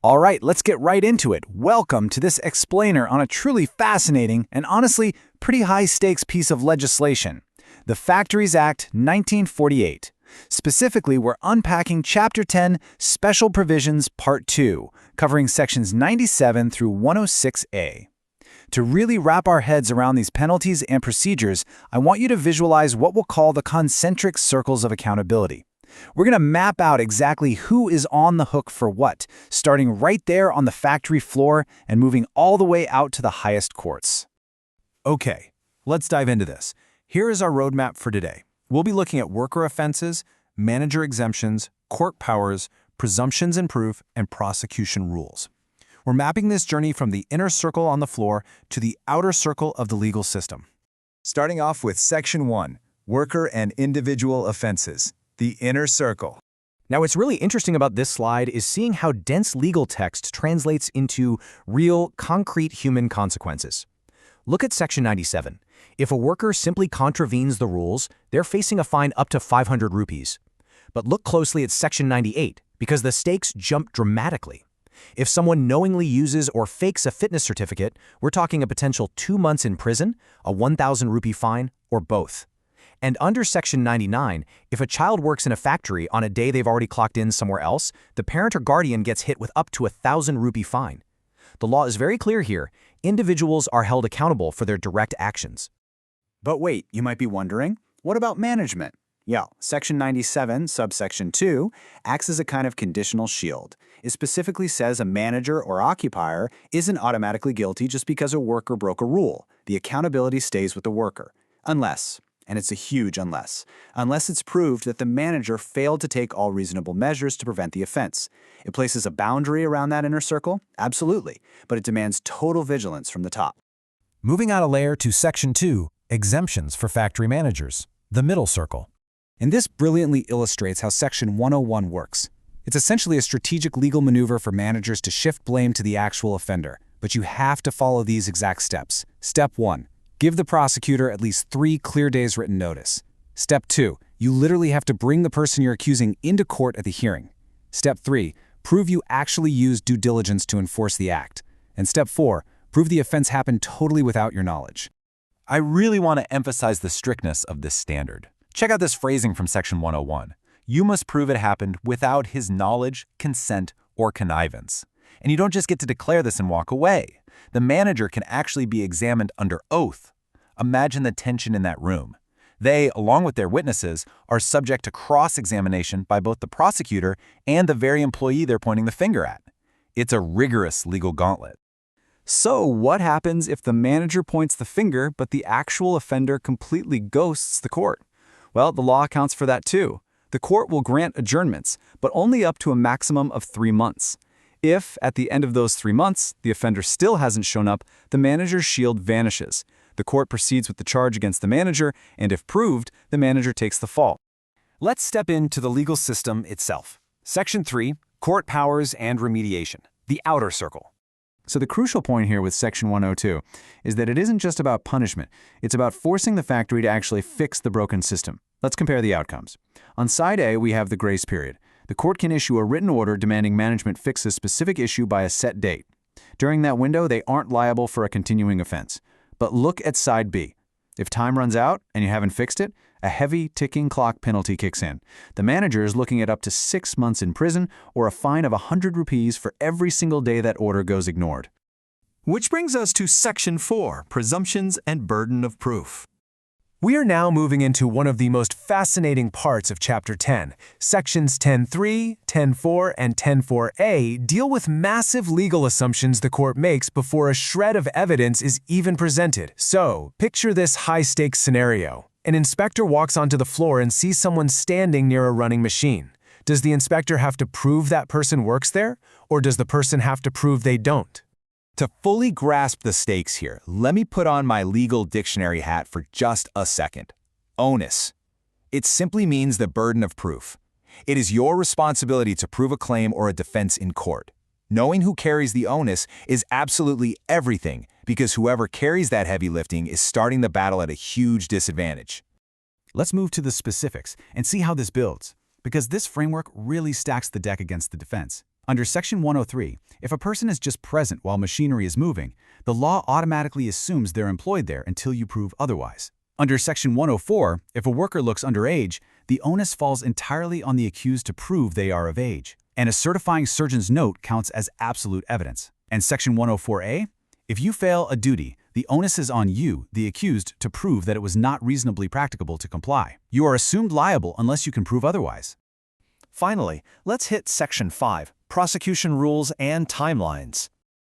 All right, let's get right into it. Welcome to this explainer on a truly fascinating and honestly pretty high-stakes piece of legislation, the Factories Act 1948. Specifically, we're unpacking Chapter 10, Special Provisions, Part 2, covering sections 97 through 106A. To really wrap our heads around these penalties and procedures, I want you to visualize what we'll call the concentric circles of accountability. We're going to map out exactly who is on the hook for what, starting right there on the factory floor and moving all the way out to the highest courts. Okay, let's dive into this. Here is our roadmap for today. We'll be looking at worker offenses, manager exemptions, court powers, presumptions and proof, and prosecution rules. We're mapping this journey from the inner circle on the floor to the outer circle of the legal system. Starting off with Section 1, Worker and Individual Offenses, the inner circle. Now, what's really interesting about this slide is seeing how dense legal text translates into real, concrete human consequences. Look at Section 97. If a worker simply contravenes the rules, they're facing a fine up to 500 rupees. But look closely at Section 98, because the stakes jump dramatically. If someone knowingly uses or fakes a fitness certificate, we're talking a potential 2 months in prison, a 1,000 rupee fine, or both. And under Section 99, if a child works in a factory on a day they've already clocked in somewhere else, the parent or guardian gets hit with up to 1,000 rupee fine. The law is very clear here. Individuals are held accountable for their direct actions. But wait, you might be wondering, what about management? Yeah, Section 97, subsection 2, acts as a kind of conditional shield. It specifically says a manager or occupier isn't automatically guilty just because a worker broke a rule. The accountability stays with the worker. Unless, and it's a huge unless it's proved that the manager failed to take all reasonable measures to prevent the offense. It places a boundary around that inner circle, absolutely, but it demands total vigilance from the top. Moving out a layer to Section 2, Exemptions for factory managers, the middle circle. And this brilliantly illustrates how Section 101 works. It's essentially a strategic legal maneuver for managers to shift blame to the actual offender, but you have to follow these exact steps. Step 1. Give the prosecutor at least 3 clear days written notice. Step 2. You literally have to bring the person you're accusing into court at the hearing. Step 3. Prove you actually used due diligence to enforce the act. And Step 4. Prove the offense happened totally without your knowledge. I really want to emphasize the strictness of this standard. Check out this phrasing from Section 101. You must prove it happened without his knowledge, consent, or connivance. And you don't just get to declare this and walk away. The manager can actually be examined under oath. Imagine the tension in that room. They, along with their witnesses, are subject to cross-examination by both the prosecutor and the very employee they're pointing the finger at. It's a rigorous legal gauntlet. So what happens if the manager points the finger but the actual offender completely ghosts the court? Well, the law accounts for that too. The court will grant adjournments, but only up to a maximum of 3 months. If, at the end of those 3 months, the offender still hasn't shown up, the manager's shield vanishes. The court proceeds with the charge against the manager, and if proved, the manager takes the fall. Let's step into the legal system itself. Section 3, Court Powers and Remediation, the outer circle. So the crucial point here with Section 102 is that it isn't just about punishment. It's about forcing the factory to actually fix the broken system. Let's compare the outcomes. On side A, we have the grace period. The court can issue a written order demanding management fix a specific issue by a set date. During that window, they aren't liable for a continuing offense. But look at side B. If time runs out and you haven't fixed it, a heavy ticking clock penalty kicks in. The manager is looking at up to 6 months in prison or a fine of 100 rupees for every single day that order goes ignored. Which brings us to Section 4, Presumptions and Burden of Proof. We are now moving into one of the most fascinating parts of Chapter 10. Sections 10.3, 10.4, and 10.4a deal with massive legal assumptions the court makes before a shred of evidence is even presented. So, picture this high-stakes scenario. An inspector walks onto the floor and sees someone standing near a running machine. Does the inspector have to prove that person works there, or does the person have to prove they don't? To fully grasp the stakes here, let me put on my legal dictionary hat for just a second. Onus. It simply means the burden of proof. It is your responsibility to prove a claim or a defense in court. Knowing who carries the onus is absolutely everything, because whoever carries that heavy lifting is starting the battle at a huge disadvantage. Let's move to the specifics and see how this builds, because this framework really stacks the deck against the defense. Under Section 103, if a person is just present while machinery is moving, the law automatically assumes they're employed there until you prove otherwise. Under Section 104, if a worker looks underage, the onus falls entirely on the accused to prove they are of age, and a certifying surgeon's note counts as absolute evidence. And Section 104A, if you fail a duty, the onus is on you, the accused, to prove that it was not reasonably practicable to comply. You are assumed liable unless you can prove otherwise. Finally, let's hit Section 5, Prosecution Rules and Timelines.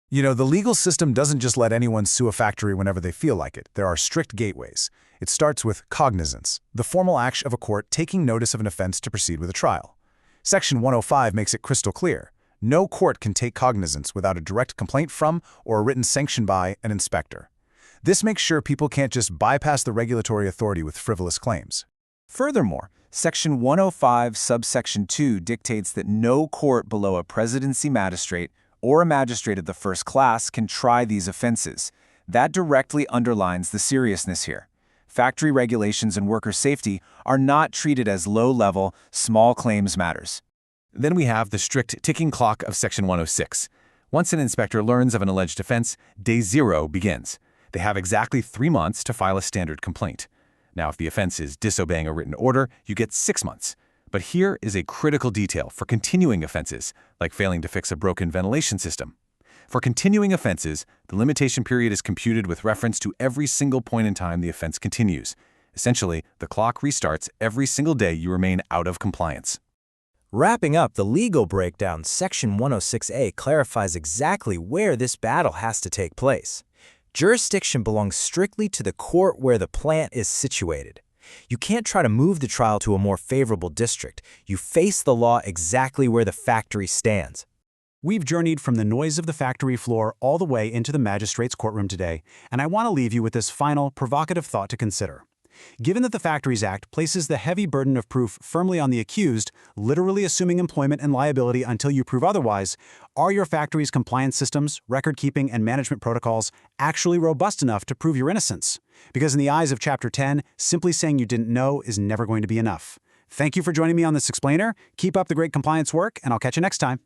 You know, the legal system doesn't just let anyone sue a factory whenever they feel like it. There are strict gateways. It starts with cognizance, the formal act of a court taking notice of an offense to proceed with a trial. Section 105 makes it crystal clear. No court can take cognizance without a direct complaint from or a written sanction by an inspector. This makes sure people can't just bypass the regulatory authority with frivolous claims. Furthermore, Section 105, subsection 2 dictates that no court below a presidency magistrate or a magistrate of the first class can try these offenses. That directly underlines the seriousness here. Factory regulations and worker safety are not treated as low-level, small claims matters. Then we have the strict ticking clock of Section 106. Once an inspector learns of an alleged offense, day 0 begins. They have exactly 3 months to file a standard complaint. Now, if the offense is disobeying a written order, you get 6 months. But here is a critical detail for continuing offenses, like failing to fix a broken ventilation system. For continuing offenses, the limitation period is computed with reference to every single point in time the offense continues. Essentially, the clock restarts every single day you remain out of compliance. Wrapping up the legal breakdown, Section 106A clarifies exactly where this battle has to take place. Jurisdiction belongs strictly to the court where the plant is situated. You can't try to move the trial to a more favorable district. You face the law exactly where the factory stands. We've journeyed from the noise of the factory floor all the way into the magistrate's courtroom today, and I want to leave you with this final, provocative thought to consider. Given that the Factories Act places the heavy burden of proof firmly on the accused, literally assuming employment and liability until you prove otherwise, are your factory's compliance systems, record-keeping, and management protocols actually robust enough to prove your innocence? Because in the eyes of Chapter 10, simply saying you didn't know is never going to be enough. Thank you for joining me on this explainer. Keep up the great compliance work, and I'll catch you next time.